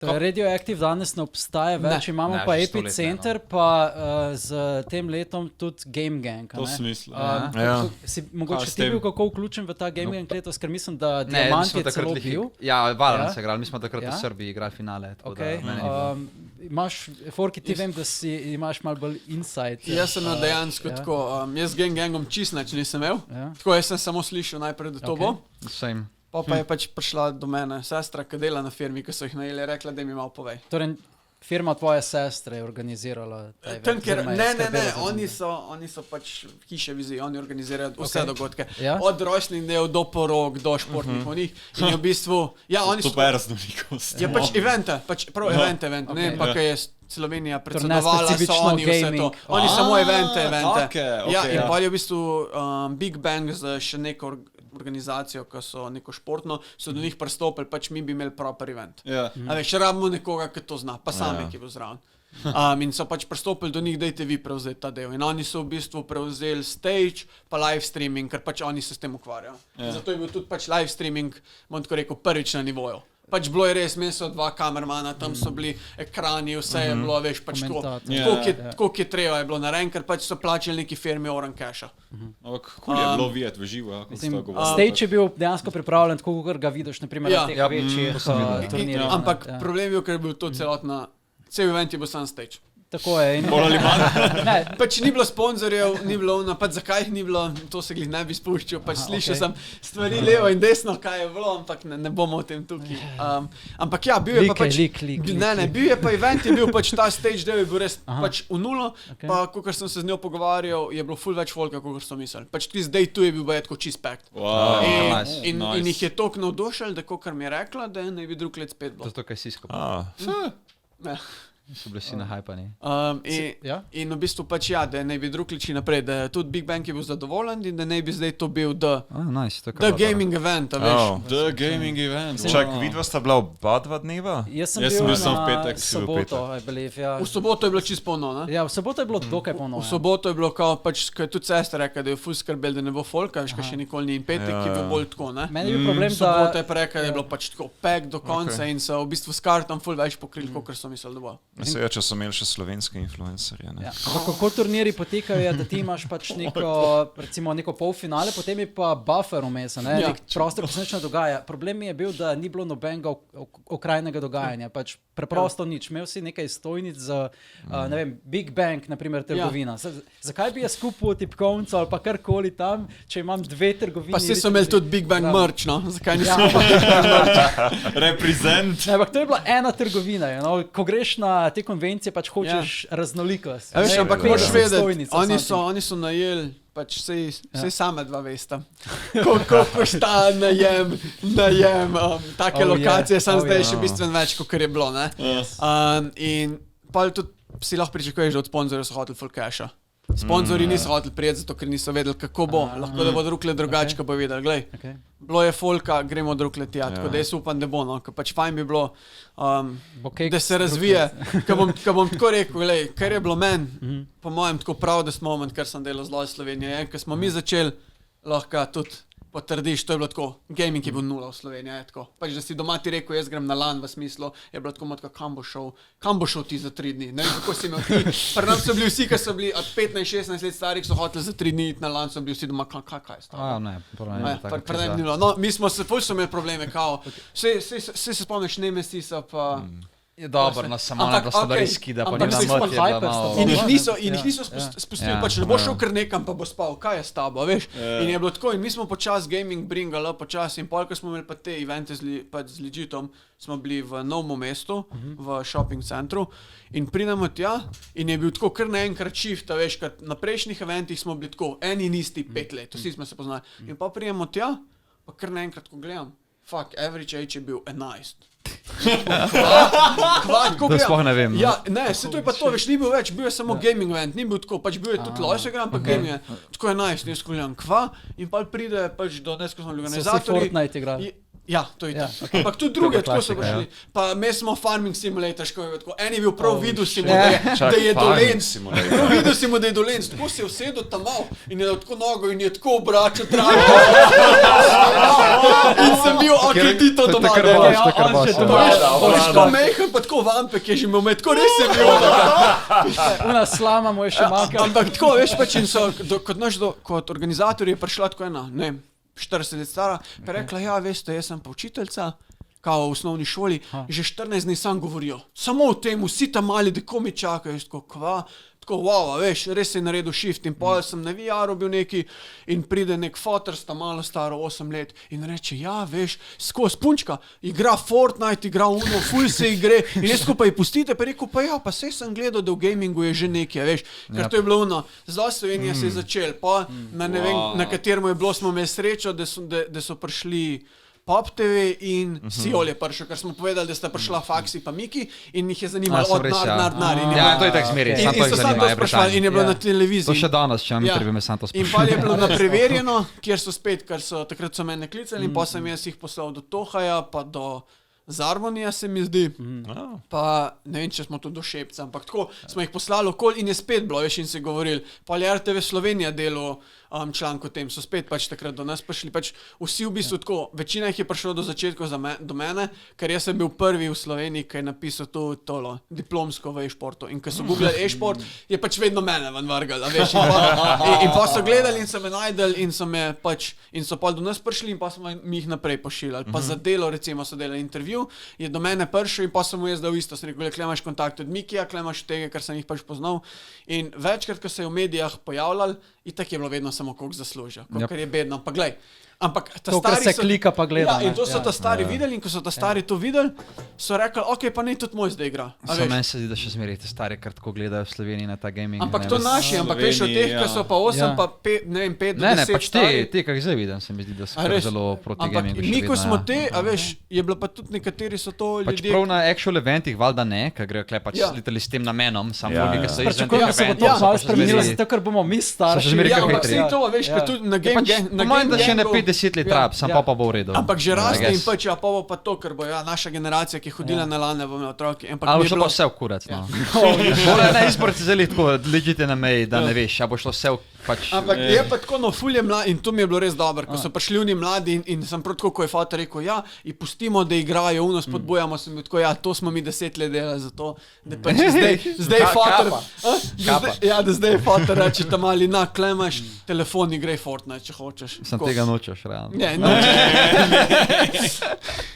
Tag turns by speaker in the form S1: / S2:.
S1: Radioactive danes ne obstaja več, imamo pa Epicenter, pa z tem letom tudi Game Gang.
S2: To smislu.
S1: Si mogoče ti bil kako vključen v ta Game Gang letos, ker mislim, da Diamant je celo bil.
S3: Ja, Valorant se igrali, mi smo takrat v Srbiji igrali finale.
S1: Imaš, Forki, ti vem, da imaš malo bolj insight.
S4: Jaz sem dejansko tako, jaz z Game Gangom čisto nič nisem imel, tako jaz sem samo slišal najprej, da to bo.
S3: Same.
S4: Pa je pač prišla do mene sestra, ki dela na firmi, ki so jih najeli, rekla, da mi malo povej.
S1: Torej, firma tvoje sestre je organizirala ta event?
S4: Ne, oni so pač hiše vizije, oni organizirajo vse dogodke. Od rojstnih dnev do porok, do športnih onih. In v bistvu, oni so...
S2: Super raznolikost.
S4: Ja, pač evente, prav evente. Ne vem pa, kaj je Slovenija predsedovala, so oni vse to. Oni samo evente. Ja, in pa je v bistvu Big Bang z še neko organizacijo, ki so neko športno, so do njih pristopili, pač mi bi imeli proper event. A veš, rabimo nekoga, ki to zna, pa sami, ki bo zraven. In so pač pristopili do njih, dajte vi prevzeti ta del. In oni so v bistvu prevzeli stage, pa live streaming, ker pač oni se s tem ukvarjajo. Zato je bil tudi pač live streaming, bom tako rekel, prvič na nivoju. Pač bilo je res, meni so 2 kamermana, tam so bili ekrani, vse je bilo, veš, pač koliko je treba je bilo narejen, ker pač so plačali neki firmi Oran Casha.
S2: Kako je bilo videti v živo, kako ste govorili?
S1: Stage je bil dejansko pripravljen, tako kot ga vidiš, naprimer, na teh večjih turnirjih.
S4: Ampak problem je bil, ker je bil to cel event je bil sam stage.
S1: Tako je.
S4: Pač ni bilo sponzorjev, ni bilo pač zakaj jih ni bilo, to se glih ne bi spuščal, pač slišal sem stvari levo in desno, kaj je bilo, ampak ne bomo o tem tukaj. Ampak ja, bil je pa pač... bil je pa event, je bil pač ta stage del, je bil res pač v nulo, pa kakor sem se z njo pogovarjal, je bilo ful več folka, kakor so mislili. Pač tudi zdaj tu je bil bajetko čist packed. In jih je toliko navdušil, da kakor mi je rekla, da je naj bi drug let spet bilo.
S3: Zato kaj si skopal. So bili si nahajpani.
S4: In v bistvu pač da naj bi drug liči naprej, da tudi Big Bang je bil zadovoljen in da naj bi zdaj to bil the gaming event, a veš.
S2: The gaming event.
S5: Čak, vidva sta bila oba 2 dneva?
S1: Jaz sem bil
S2: v petek.
S1: Soboto, I believe, ja.
S4: V soboto je bilo čisto polno, ne?
S1: Ja, v soboto je bilo dokaj polno.
S4: V soboto je bilo kao, pač, ko je tudi sestra rekla, da je ful skrbel, da ne bo folka, veš, kaj še nikoli ni, in petek je bil bolj tako, ne?
S1: Meni je bil problem, da...
S4: Soboto je pa rekla, da je bilo pač tako pack do konca in so v bistvu s kartom ful več pokrili, kakor so mislili, da bo.
S5: Če so imeli še slovenske influencerje.
S1: Kako turniri potekajo je, da ti imaš pač neko polfinale, potem je pa buffer vmes, prostor, ko se nič ne dogaja. Problem je bil, da ni bilo nobenega okrajnega dogajanja, pač preprosto nič. Imel si nekaj stojnic za, ne vem, Big Bang, naprimer trgovina. Zakaj bi jaz kupil tipkovnico ali pa karkoli tam, če imam 2 trgovini?
S4: Pa si so imeli tudi Big Bang merch, no? Zakaj nisem imel Big Bang merch?
S2: Represent.
S1: Ampak to je bila ena trgovina, ko greš na te konvencije, pač hočeš raznolikost.
S4: Ampak moraš vedeti, oni so najeli, pač sej same 2 vesta. Koliko košta najem, take lokacije, sam zdaj še bistveno več, kot je bilo, ne? In pa tudi si lahko pričakuješ, da od sponzorjev so hoteli full casha. Sponzorji niso hoteli prijeti, zato ker niso vedeli, kako bo. Lahko da bo drug let drugače, ko bo vedeli. Glej, bilo je folka, gremo drug let tja, tako da jaz upam, da bo, no. Ker pač fajn bi bilo, da se razvije. Ker bom tako rekel, glej, kar je bilo meni, po mojem tako proudest moment, ker sem delal z Lois Slovenije, ker smo mi začeli, lahko tudi potrdiš, to je bilo tako, gaming je bil 0 v Sloveniji, je tako. Pač, da si doma ti rekel, jaz grem na LAN v smislu, je bilo tako motka, kam bo šel ti za 3 dni, ne vem, kako si imel ti. Pri nam so bili vsi, ki so bili od 15-16 let starih, so hoteli za 3 dni iti na LAN, so bili vsi doma, kaj je stalo. Predem ni bilo. No, mi smo se, ful so imeli probleme, kao, vse se spomniš Nemesisa, pa...
S3: Je dobro, no samo na gospodarski, da pa ni na moti, da malo...
S4: In jih niso spustili, pač ne bo šel kar nekam, pa bo spal, kaj je s tabo, veš? In je bilo tako, in mi smo počas gaming bringali, počas, in pol, ko smo imeli pa te evente z Legitom, smo bili v Novem mestu, v shopping centru, in pridemo tja, in je bil tako kar naenkrat shift, veš, ker na prejšnjih eventih smo bili tako, eni in isti 5 let, vsi smo se poznali. In pa pridemo tja, pa kar naenkrat, ko gledam, average age je bil 11.
S3: To sploh ne vem.
S4: Ja, ne, se to je pa to, veš, ni bil več, bil je samo gaming event, ni bil tako, pač bil je tudi Lois igram, pa gaming event, tako je nice, jaz gledam, kva, in pa pride pač do nesko smo organizatorji.
S1: So si Fortnite igrali?
S4: Ja, to je to. Ampak tudi druge, tako so prišli. Pa mi smo Farming Simulator, tako. En je bil prav videl si mu, da je Dolenc. Prav videl si mu, da je Dolenc. Tako se je usedel tam mal in je tako nogo in je tako obračal travo. In sem bil, ok, ti to doma. Tako mehen, pa tako vampek je že imel med, tako res je bil.
S1: Una slama mu je še manjka.
S4: Ampak tako, veš, pač in so, kot organizator je prišla tako ena, ne 40 let stara, pa rekla, ja, veste, jaz sem pa učiteljca, kao v osnovni šoli, že 14 dni sam govorijo. Samo o tem, vsi tam mali, da ko mi čakajo, tako, kva, tako, wow, veš, res je naredil shift in pol sem na VR-u bil neki in pride nek fotor, sta malo staro, 8 let in reče, ja, veš, skozi punčka, igra Fortnite, igra Uno, ful se igre in jaz ko pa ji pustite, pa rekel, pa ja, pa sej sem gledal, da v gamingu je že nekaj, veš, ker to je bilo Uno, zdaj Slovenija se je začel, pa na ne vem, na katerem je bilo, smo imeli srečo, da so prišli Pop TV in Siol je prišel, ker smo povedali, da sta prišla Faksi pa Miki in jih je zanimalo od nar.
S3: Ja, to je tak zmeri, sam to jih zanima.
S4: In je bilo na televiziji.
S3: To še danes, če vam intervju me sam to sprašujem.
S4: In pa je bilo na Preverjeno, kjer so spet, ker so takrat so mene klicali in pa sem jaz jih poslal do Tohaja, pa do Zarmonija se mi zdi, pa ne vem, če smo tudi do Šepca, ampak tako smo jih poslali okoli in je spet bilo, veš, in se govorili, pa je RTV Slovenija delo člank o tem, so spet pač takrat do nas prišli, pač vsi v bistvu tako, večina jih je prišlo do začetka do mene, ker jaz sem bil prvi v Sloveniji, ki je napisal tolo diplomsko v e-športu in ko so googlali e-šport, je pač vedno mene van vargal, veš, in pa so gledali in so me najdeli in so me pač, in so pa do nas prišli in pa smo mi jih naprej pošiljali, pa za delo recimo so delali intervju, je do mene prišel in pa sem mu jaz dal isto, sem rekel, kle imaš kontakt od Mikija, kle imaš tega, kar sem jih pač poznal in večkrat, ko se je v medijah pojavljal, itak je bilo vedno samo koliko zaslužijo, koliko je bedno, pa glej, ampak ta
S1: to,
S4: stari
S1: se klika pa gleda.
S4: Ja, in to so ta stari videli in ko so ta stari to videli, so rekli, ok, pa ne tudi moj zdaj igra.
S3: Meni se zdi, da še zmeraj te stari, ker tako gledajo v Sloveniji na ta gaming.
S4: Ampak to naši, ampak veš od teh, ki so pa 8, pa 5, ne vem, 5 do 10
S3: Ne, pač te, kak zdaj vidim, se mi zdi, da so zelo proti gamingu.
S4: Ampak mi, ko smo te, a veš, je bilo pa tudi nekateri so to ljudje.
S3: Pač prav na actual eventih, valjda ne, ker grejo kle pač letali s tem namenom, samo ljudi, ki so izven teh
S1: eventih. Se bo to malo spremenilo, zato ker bomo mi starši.
S4: To, veš, ker tudi na
S3: game da še ne 5-10 let trab, sam pa bo v redu.
S4: Ampak že raste in pač, ja, pa bo pa to, ker bo naša generacija, ki je hodila na lane, bo imela otroki.
S3: Ali bo šlo pa vse v kurac, no. Na izbor si zeli tako, ležite na meji, da ne veš, a bo šlo vse v pač...
S4: Ampak je pa tako, no, ful je mladi in to mi je bilo res dobro, ko so prišli oni mladi in sem prav tako, ko je fotor rekel, ja, in pustimo, da igrajo, uno spodbujamo, sem bil tako, ja, to smo mi 10 let delali za to, da pač zdaj fotor... Ja, da zdaj fotor reče tam ali na, klemaš, telefon igrej Fortnite, če hočeš.
S3: Sem tega nočeš, realno.
S4: Ne, nočeš.